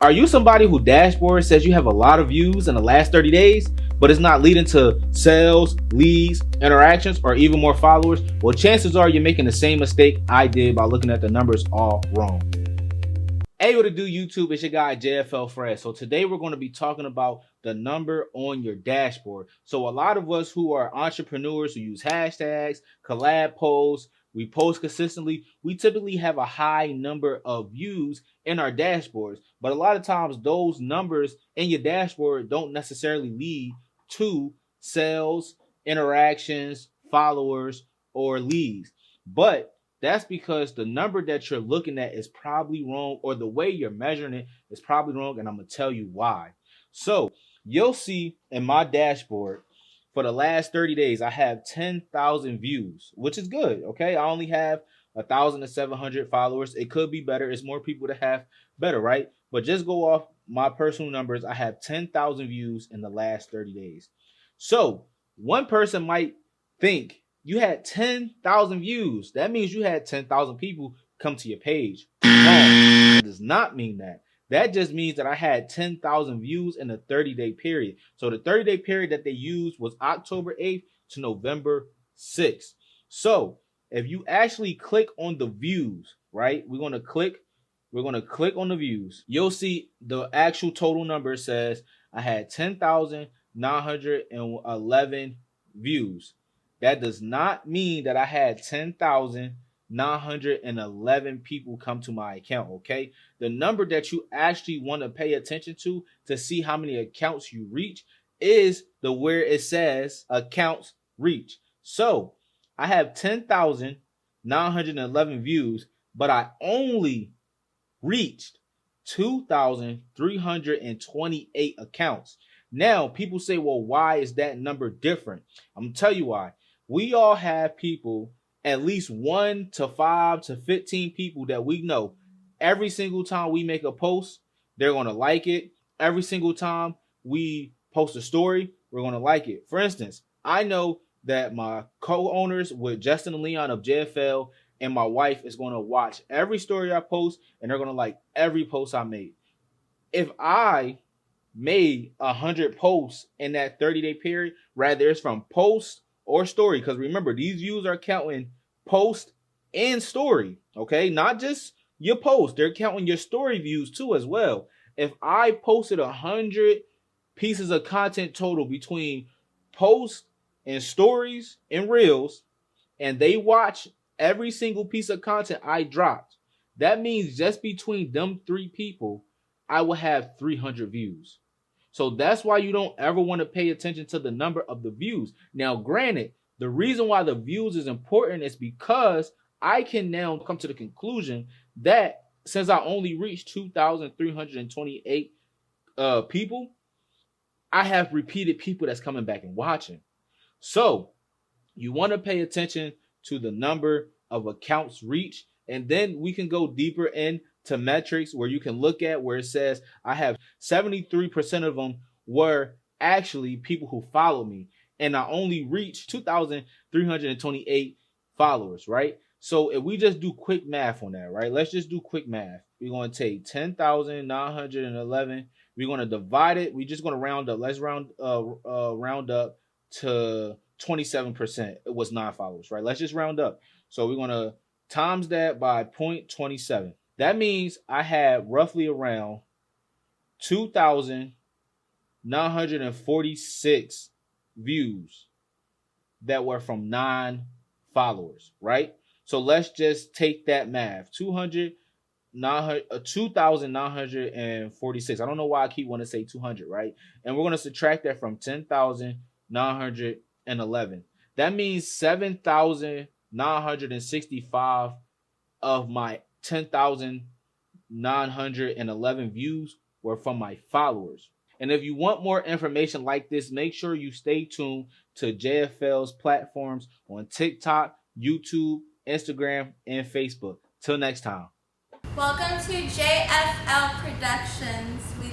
Are you somebody who dashboard says you have a lot of views in the last 30 days, but it's not leading to sales, leads, interactions, or even more followers? Well, chances are you're making the same mistake I did by looking at the numbers all wrong. Hey, what to do, YouTube? It's your guy JFL Fred. So today we're going to be talking about the number on your dashboard. So a lot of us who are entrepreneurs who use hashtags, collab posts, we post consistently, we typically have a high number of views in our dashboards. But a lot of times those numbers in your dashboard don't necessarily lead to sales, interactions, followers, or leads. But that's because the number that you're looking at is probably wrong, or the way you're measuring it is probably wrong, and I'm going to tell you why. So you'll see in my dashboard for the last 30 days, I have 10,000 views, which is good. Okay. I only have 1,700 followers. It could be better. It's more people to have better, right? But just go off my personal numbers. I have 10,000 views in the last 30 days. So one person might think you had 10,000 views. That means you had 10,000 people come to your page. No, it does not mean that. That just means that I had 10,000 views in a 30-day period. So the 30-day period that they used was October 8th to November 6th. So if you actually click on the views, right? We're going to click on the views. You'll see the actual total number says I had 10,911 views. That does not mean that I had 10,911 people come to my account, okay? The number that you actually want to pay attention to see how many accounts you reach is the where it says accounts reach. So I have 10,911 views, but I only reached 2,328 accounts. Now, people say, well, why is that number different? I'm going to tell you why. We all have people, at least 1 to 5 to 15 people that we know. Every single time we make a post, they're going to like it. Every single time we post a story, we're going to like it. For instance, I know that my co-owners with Justin and Leon of JFL and my wife is going to watch every story I post, and they're going to like every post I made. If I made 100 posts in that 30-day period, rather it's from post or story, because remember, these views are counting post and story, okay? Not just your post. They're counting your story views too as well. If I posted 100 pieces of content total between posts and stories and reels, and they watch every single piece of content I dropped, that means just between them 3 people, I will have 300 views. So that's why you don't ever want to pay attention to the number of the views. Now, granted, the reason why the views is important is because I can now come to the conclusion that since I only reached 2,328 people, I have repeated people that's coming back and watching. So you want to pay attention to the number of accounts reached, and then we can go deeper into metrics where you can look at where it says I have 73% of them were actually people who follow me, and I only reached 2,328 followers, right? So if we just do quick math on that, right? Let's just do quick math. We're going to take 10,911. We're going to divide it. We're just going to round up. Let's round up to 27%. It was 9 followers, right? Let's just round up. So we're going to times that by 0.27. That means I had roughly around 2,946 views that were from 9 followers, right? So let's just take that math. 2,946. I don't know why I keep wanting to say 200, right? And we're going to subtract that from 10,911. That means 7,965 of my 10,911 views were from my followers. And if you want more information like this, make sure you stay tuned to JFL's platforms on TikTok, YouTube, Instagram, and Facebook. Till next time. Welcome to JFL Productions. We